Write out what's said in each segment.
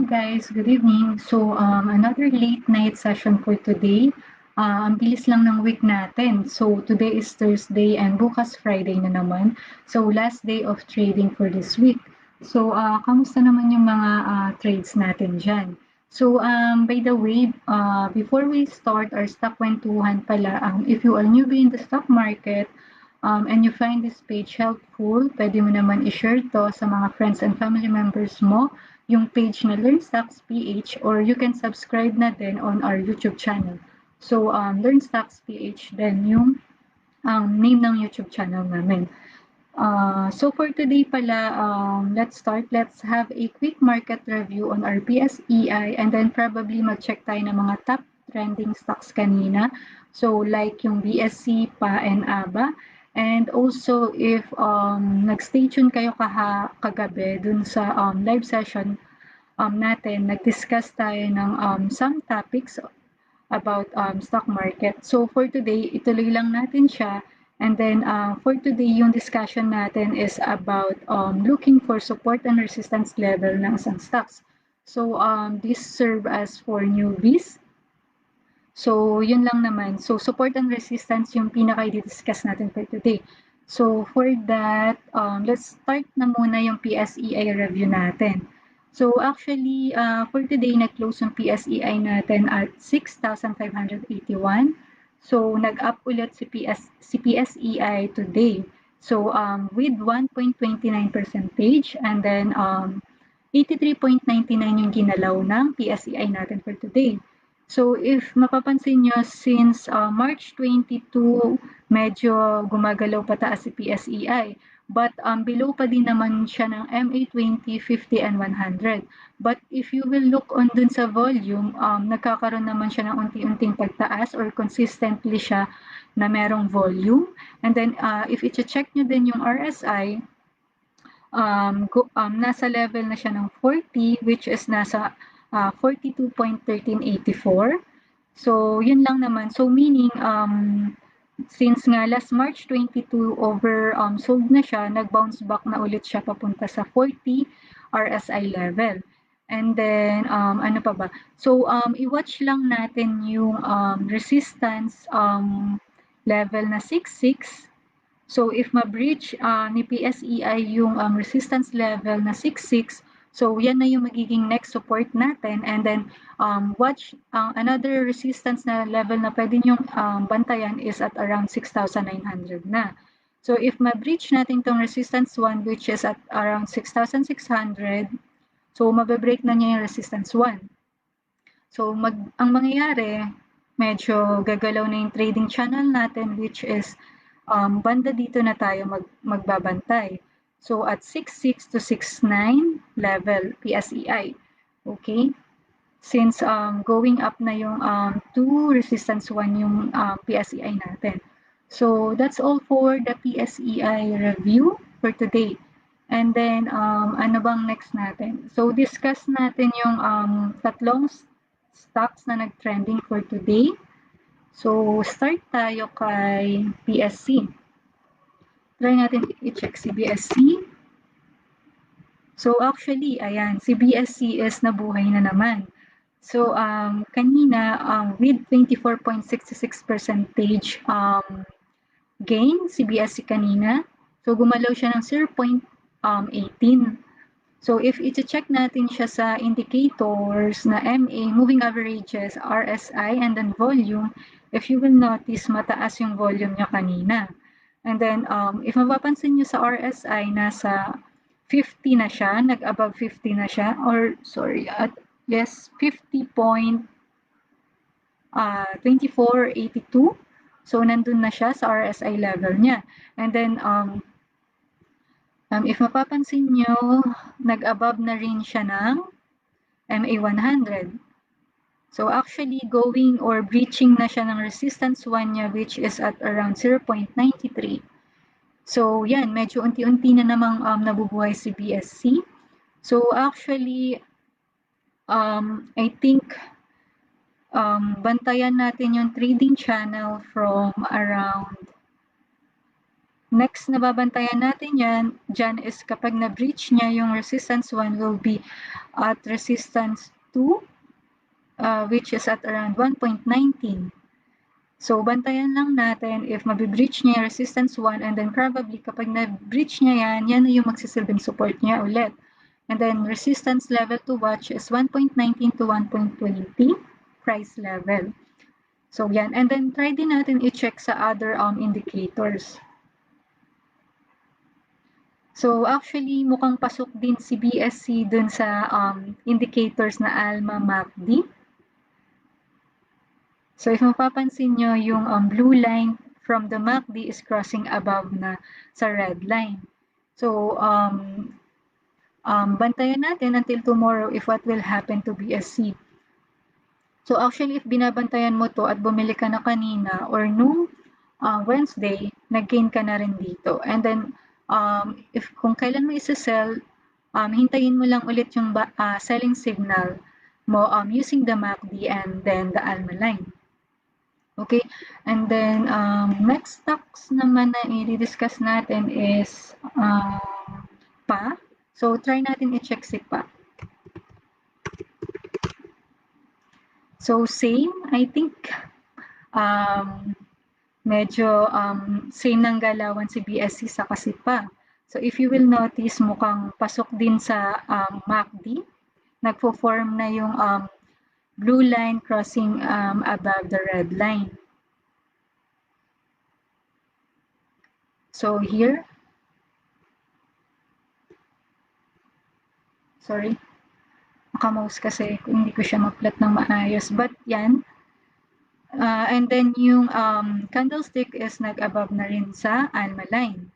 guys, good evening. So, another late night session for today. Ang bilis lang ng week natin. So, today is Thursday and bukas Friday na naman. So, last day of trading for this week. So, kamusta naman yung mga trades natin dyan? So, by the way, before we start our stock kwentuhan pala, if you are newbie in the stock market, and you find this page helpful, pwede mo naman i-share to sa mga friends and family members mo, yung page na Learn Stocks PH, or you can subscribe na din on our YouTube channel. So, Learn Stocks PH din yung name ng YouTube channel namin. So for today pala, let's start. Let's have a quick market review on our PSEI and then probably mag-check tayo ng mga top trending stocks kanina. So like yung BSC, PA, and ABA. And also if nag-stay tuned kayo kagabi dun sa live session natin, nag-discuss tayo ng some topics about stock market. So for today, ituloy lang natin siya. And then for today, yung discussion natin is about looking for support and resistance level ng isang stocks. So this serve as for newbies. So yun lang naman. So support and resistance yung pinaka-discuss natin for today. So for that, let's start na muna yung PSEI review natin. So actually, for today, nag-close yung PSEI natin at 6,581. So nag-up ulit si PSEI today. So with 1.29% and then 83.99 yung ginalaw ng PSEI natin for today. So if mapapansin nyo, since March 22, medyo gumagalaw pataas si PSEI. But below pa din naman siya ng MA20, 50, and 100. But if you will look on dun sa volume, nagkakaroon naman siya ng unti-unting pagtaas or consistently siya na merong volume. And then if i-check nyo din yung RSI, nasa level na siya ng 40, which is nasa 42.1384. So yun lang naman. So meaning since nga last March 22 over sold na siya, nag-bounce back na ulit siya papunta sa 40 RSI level. And then ano pa ba? So i-watch lang natin yung resistance level na 66. So if ma-breach ni PSEI yung resistance level na 66, so yan na yung magiging next support natin. And then watch another resistance na level na pwede nyong bantayan is at around 6,900 na. So if ma-breach natin tong resistance 1 which is at around 6,600, so mabe-break na niya yung resistance 1. So ang mangyayari, medyo gagalaw na yung trading channel natin which is banda dito na tayo magbabantay. So at 66 to 69 level PSEI. Okay? Since going up na yung 2 resistance 1 yung PSEI natin. So that's all for the PSEI review for today. And then ano bang next natin? So discuss natin yung tatlong stocks na nag-trending for today. So, start tayo kay BSC. Try natin i-check si BSC. So, actually, ayan, si BSC is nabuhay na naman. So, kanina, with 24.66% gain, si BSC kanina. So, gumalaw siya ng 0.18. So, if i-check natin siya sa indicators na MA, moving averages, RSI, and then volume, if you will notice, mataas yung volume niya kanina. And then, if mapapansin nyo sa RSI, nasa 50 na siya, nag-above 50 na siya, or sorry, yes, 50.2482. So, nandun na siya sa RSI level niya. And then, if mapapansin nyo, nag-above na rin siya ng MA100. So actually, going or breaching na siya ng resistance 1 niya which is at around 0.93. So yan, medyo unti-unti na namang nabubuhay si BSC. So actually, I think bantayan natin yung trading channel from around Next na babantayan natin dyan is kapag na-breach niya yung resistance 1 will be at resistance 2, which is at around 1.19. So, bantayan lang natin if mabibreach niya yung resistance 1 and then probably kapag na-breach niya yan na yung magsisilbing support niya ulit. And then resistance level to watch is 1.19 to 1.20 price level. So, yan. And then try din natin i-check sa other indicators. So, actually, mukhang pasok din si BSC dun sa indicators na ALMA MACD. So, if mapapansin nyo, yung blue line from the MACD is crossing above na sa red line. So, bantayan natin until tomorrow if what will happen to BSC. So, actually, if binabantayan mo to at bumili ka na kanina or nung Wednesday, nag-gain ka na rin dito. And then, if kung kailan mo isa-sell, hintayin mo lang ulit yung selling signal mo using the MACD and then the ALMA line. Okay, and then next stocks naman na i-discuss natin is PA. So, try natin i-check si PA. So, same, I think, medyo same ng galawan si BSC sa kasi PA. So, if you will notice, mukhang pasok din sa MACD. Nagpo-form na yung blue line crossing above the red line. So, here, sorry, nakamouse kasi hindi ko siya ma-plot ng maayos. But yan, and then yung candlestick is nag-above na rin sa ALMA line.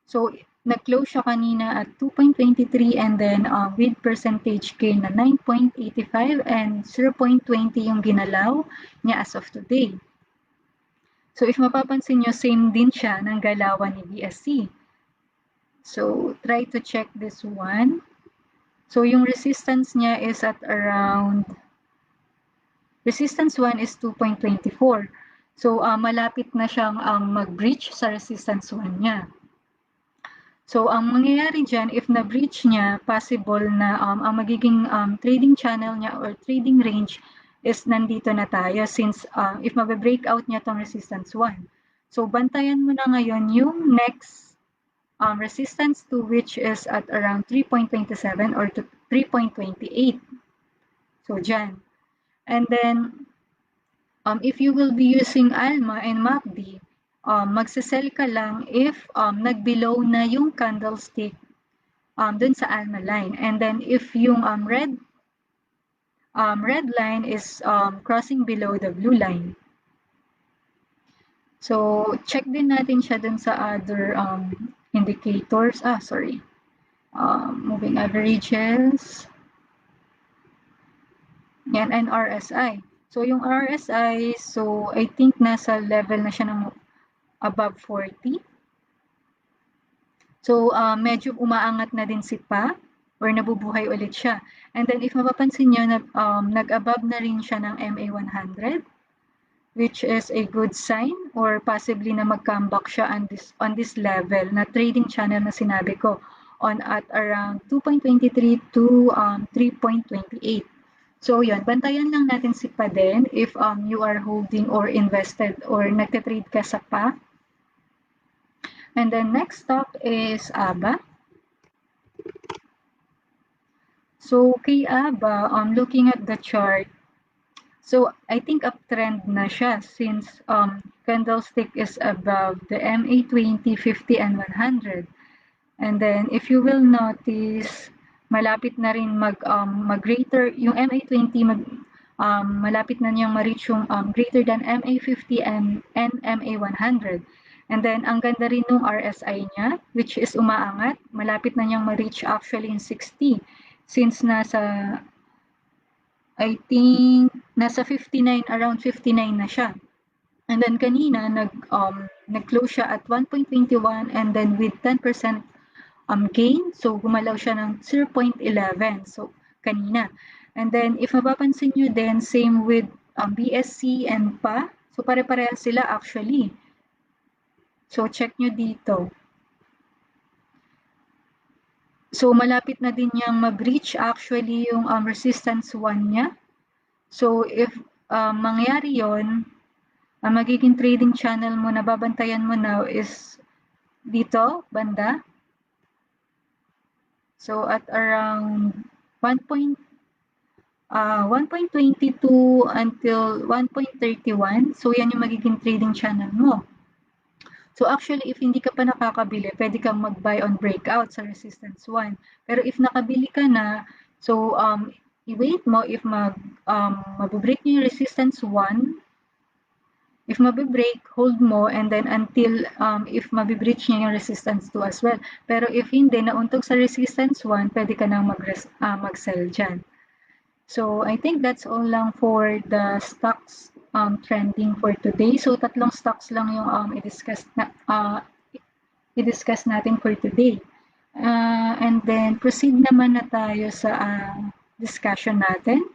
So, nag-close siya kanina at 2.23 and then with percentage gain na 9.85 and 0.20 yung ginalaw niya as of today. So, if mapapansin nyo, same din siya ng galawan ni BSC. So, try to check this one. So, yung resistance niya is at around, resistance 1 is 2.24. So, malapit na siyang mag-breach sa resistance 1 niya. So, ang mangyayari dyan, if na-breach niya, possible na ang magiging trading channel niya or trading range is nandito na tayo since if mabe-breakout niya tong resistance 1. So, bantayan mo na ngayon yung next resistance 2 which is at around 3.27 or to 3.28. So, dyan. And then, if you will be using ALMA and MACD, magsasell ka lang if nag-below na yung candlestick dun sa ALMA line. And then, if yung red line is crossing below the blue line. So, check din natin siya dun sa other indicators. Sorry. Moving averages. Yan, and RSI. So, yung RSI, so I think nasa level na siya ng above 40. So, medyo umaangat na din si PA or nabubuhay ulit siya. And then, if mapapansin nyo, nag-above na rin siya ng MA100, which is a good sign or possibly na mag-comeback siya on this level na trading channel na sinabi ko on at around 2.23 to 3.28. So, yun, bantayan lang natin si PA din if you are holding or invested or nagtatrade ka sa PA. And then next stock is ABA. So, kay ABA, looking at the chart, so I think uptrend na siya since candlestick is above the MA20, 50, and 100. And then, if you will notice, malapit na rin mag-greater, yung MA20, malapit na niyang ma-reach yung greater than MA50 and MA100. And then, ang ganda rin ng RSI niya, which is umaangat. Malapit na niyang ma-reach actually in 60. Since nasa, I think, nasa 59, around 59 na siya. And then, kanina, nag-close siya at 1.21 and then with 10% gain. So, gumalaw siya ng 0.11. So, kanina. And then, if mapapansin nyo din, same with BSC and PA. So, pare-pareha sila actually. So, check nyo dito. So, malapit na din niyang mag-reach actually yung resistance 1 niya. So, if mangyari yon, ang magiging trading channel mo na babantayan mo now is dito, banda. So, at around 1.22 until 1.31. So, yan yung magiging trading channel mo. So, actually, if hindi ka pa nakakabili, pwede kang mag-buy on breakout sa resistance 1. Pero if nakabili ka na, so, i-wait mo if mabibreak nyo yung resistance 1. If mabibreak, hold mo and then until if mabibreach niya yung resistance 2 as well. Pero if hindi, nauntog sa resistance 1, pwede ka nang mag-sell dyan. So, I think that's all lang for the stocks trending for today. So, tatlong stocks lang yung i-discuss natin for today. And then, proceed naman na tayo sa discussion natin.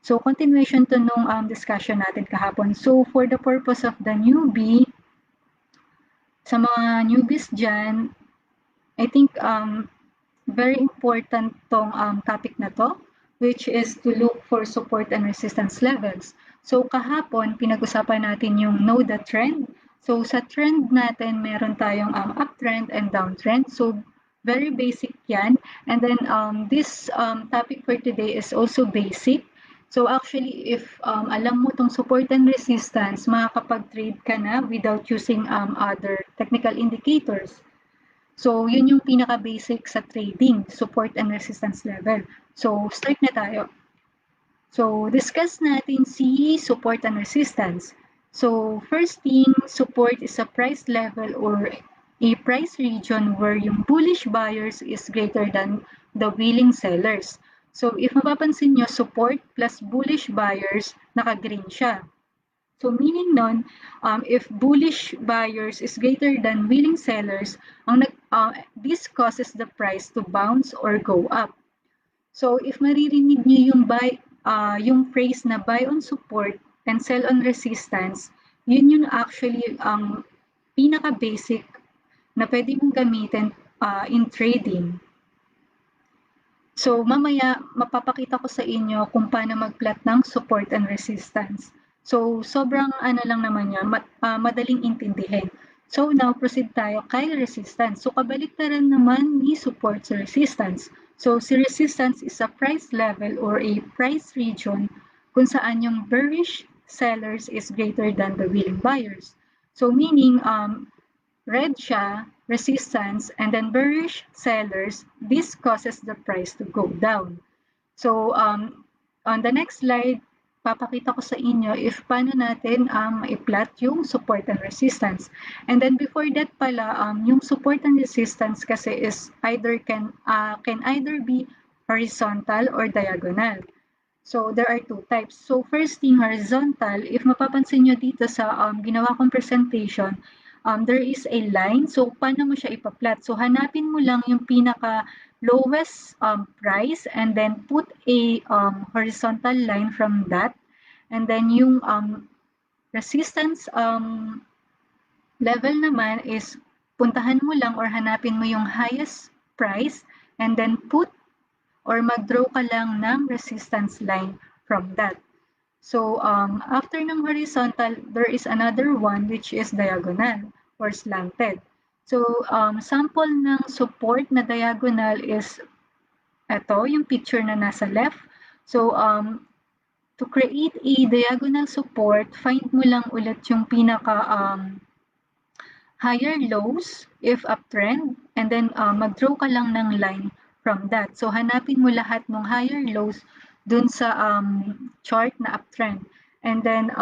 So, continuation to nung discussion natin kahapon. So, for the purpose of the newbie, sa mga newbies dyan, I think very important tong topic na to, which is to look for support and resistance levels. So, kahapon, pinag-usapan natin yung know the trend. So, sa trend natin, meron tayong uptrend and downtrend. So, very basic yan. And then, this topic for today is also basic. So actually, if alam mo tong support and resistance, makakapag-trade ka na without using other technical indicators. So yun yung pinaka-basic sa trading, support and resistance level. So start na tayo. So discuss natin si support and resistance. So first thing, support is a price level or a price region where yung bullish buyers is greater than the willing sellers. So if mapapansin nyo, support plus bullish buyers, naka-green siya. So meaning nun, if bullish buyers is greater than willing sellers, this causes the price to bounce or go up. So if maririnig nyo yung phrase na buy on support and sell on resistance, yun yung actually ang pinaka-basic na pwede mong gamitin in trading. So mamaya mapapakita ko sa inyo kung paano mag-plot ng support and resistance. So sobrang ano lang naman yan, madaling intindihin. So now proceed tayo kay resistance. So kabaliktaran naman ni support sa resistance. So si resistance is a price level or a price region kung saan yung bearish sellers is greater than the willing buyers. So meaning red siya, resistance, and then bearish sellers, this causes the price to go down. So, on the next slide, papakita ko sa inyo if paano natin i-plot yung support and resistance. And then before that pala, yung support and resistance kasi is can either be horizontal or diagonal. So, there are two types. So, first thing, horizontal, if mapapansin nyo dito sa ginawa kong presentation, there is a line. So, paano mo siya ipa-plot? So, hanapin mo lang yung pinaka-lowest price and then put a horizontal line from that. And then yung resistance level naman is puntahan mo lang or hanapin mo yung highest price and then put or mag-draw ka lang ng resistance line from that. So, after ng horizontal, there is another one which is diagonal or slanted. So, sample ng support na diagonal is ito, yung picture na nasa left. So, to create a diagonal support, find mo lang ulit yung pinaka higher lows if uptrend and then mag-draw ka lang ng line from that. So, hanapin mo lahat ng higher lows dun sa chart na uptrend. And then,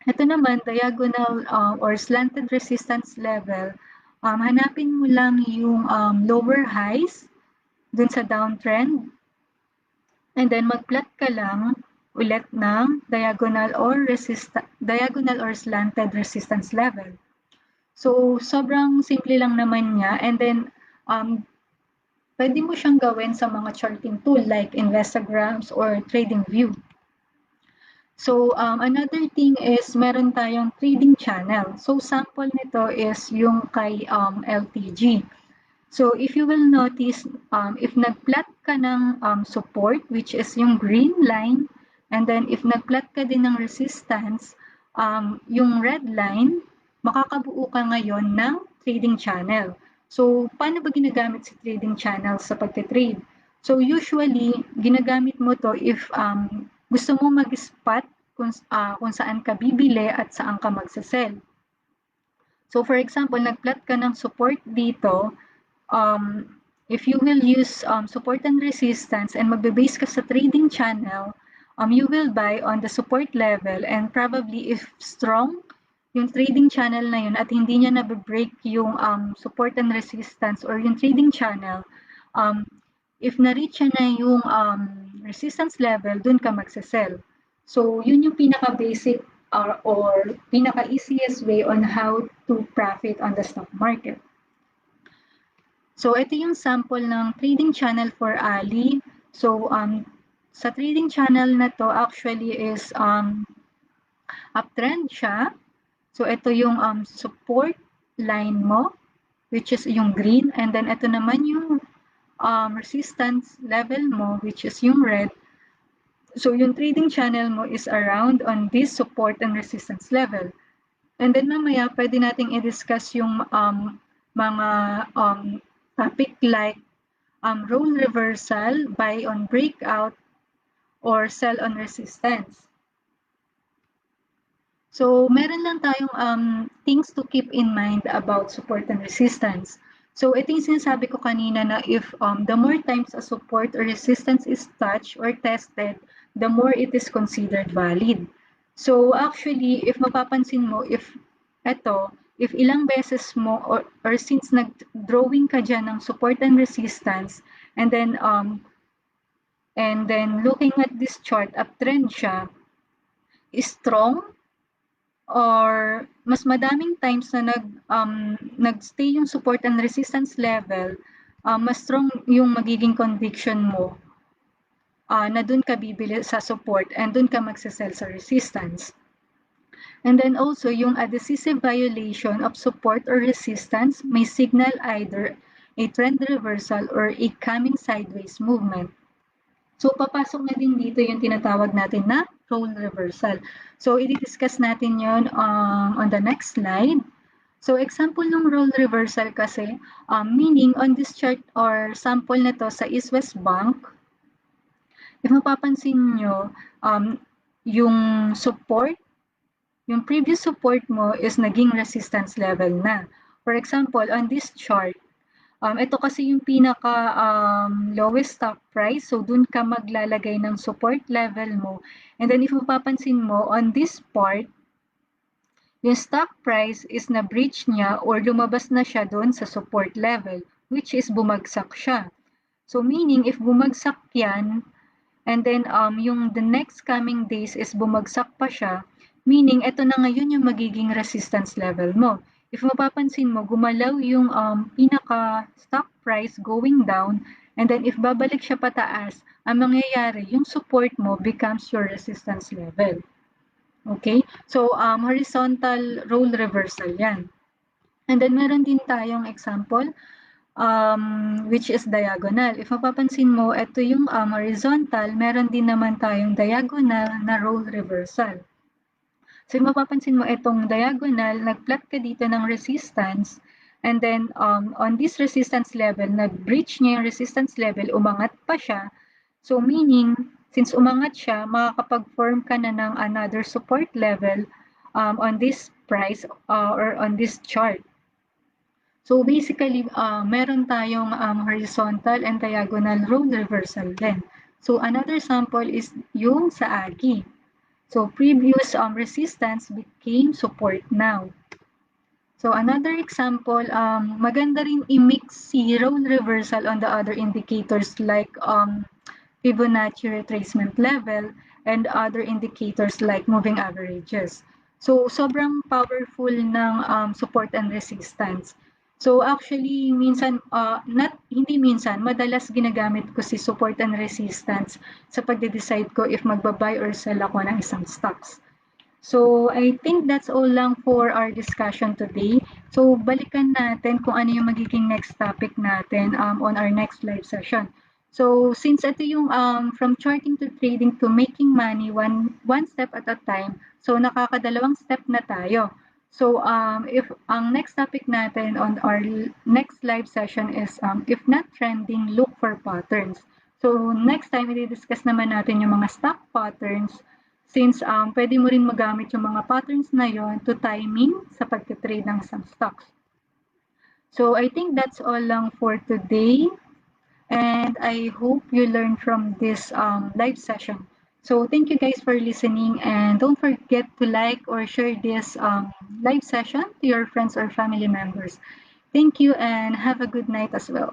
ito naman, diagonal or slanted resistance level, hanapin mo lang yung lower highs dun sa downtrend. And then, mag-plot ka lang ulit ng diagonal or slanted resistance level. So, sobrang simple lang naman niya. And then, pwede mo siyang gawin sa mga charting tool like Instagrams or TradingView. So, another thing is meron tayong trading channel. So, sample nito is yung kay LTG. So, if you will notice, if nag-plot ka ng support, which is yung green line, and then if nag-plot ka din ng resistance, yung red line, makakabuo ka ngayon ng trading channel. So, paano ba ginagamit si trading channel sa pagte-trade? So, usually, ginagamit mo to if gusto mo mag-spot kung saan ka bibili at saan ka magsasell. So, for example, nag-plot ka ng support dito, if you will use support and resistance and magbe-base ka sa trading channel, you will buy on the support level and probably if strong yung trading channel na yun at hindi niya na-break yung support and resistance or yung trading channel, um, if na-reach na yung resistance level, dun ka magsasell. So, yun yung pinaka-basic or pinaka-easiest way on how to profit on the stock market. So, ito yung sample ng trading channel for Ali. So, sa trading channel na to actually is uptrend siya. So, ito yung support line mo, which is yung green. And then, ito naman yung resistance level mo, which is yung red. So, yung trading channel mo is around on this support and resistance level. And then, mamaya, pwede nating i-discuss yung mga topic like role reversal, buy on breakout, or sell on resistance. So, meron lang tayong things to keep in mind about support and resistance. So, ito yung sinasabi ko kanina na if the more times a support or resistance is touched or tested, the more it is considered valid. So, actually, if mapapansin mo, if ilang beses mo or since nag-drawing ka dyan ng support and resistance, and then looking at this chart, uptrend siya, strong or mas madaming times na nagstay yung support and resistance level, mas strong yung magiging conviction mo na dun ka bibili sa support and dun ka magsasell sa resistance. And then also, yung a decisive violation of support or resistance may signal either a trend reversal or a coming sideways movement. So, papasok na din dito yung tinatawag natin na role reversal. So, i-discuss natin yon on the next slide. So, example ng role reversal kasi, meaning on this chart or sample na to sa East West Bank, if mapapansin nyo, yung support, yung previous support mo is naging resistance level na. For example, on this chart, ito kasi yung pinaka lowest stock price. So, dun ka maglalagay ng support level mo. And then, if mapapansin mo, on this part, yung stock price is na-breach niya or lumabas na siya dun sa support level, which is bumagsak siya. So, meaning, if bumagsak yan, and then yung the next coming days is bumagsak pa siya, meaning, ito na ngayon yung magiging resistance level mo. If mapapansin mo, gumalaw yung pinaka-stock price going down, and then if babalik siya pataas, ang mangyayari, yung support mo becomes your resistance level. Okay? So, horizontal role reversal yan. And then, meron din tayong example, which is diagonal. If mapapansin mo, ito yung horizontal, meron din naman tayong diagonal na role reversal. So, mapapansin mo itong diagonal, nag-plot ka dito ng resistance, and then on this resistance level, nag-breach niya yung resistance level, umangat pa siya. So, meaning, since umangat siya, makakapag-form ka na ng another support level on this price or on this chart. So, basically, meron tayong horizontal and diagonal role reversal din. So, another sample is yung sa AGI. So, previous resistance became support now. So, another example, maganda rin i-mix si role reversal on the other indicators like Fibonacci retracement level and other indicators like moving averages. So, sobrang powerful ng support and resistance. So actually minsan, hindi minsan, madalas ginagamit ko si support and resistance sa pagde-decide ko if magba-buy or sell ako ng isang stocks. So I think that's all lang for our discussion today. So balikan natin kung ano yung magiging next topic natin on our next live session. So since ito yung from charting to trading to making money one step at a time, so nakakadalawang step na tayo. So if ang next topic natin on our next live session is if not trending, look for patterns. So next time i-discuss naman natin yung mga stock patterns since pwede mo rin magamit yung mga patterns na yon to timing sa pagtitrade ng isang stocks. So I think that's all lang for today. And I hope you learned from this live session. So thank you guys for listening and don't forget to like or share this live session to your friends or family members. Thank you and have a good night as well.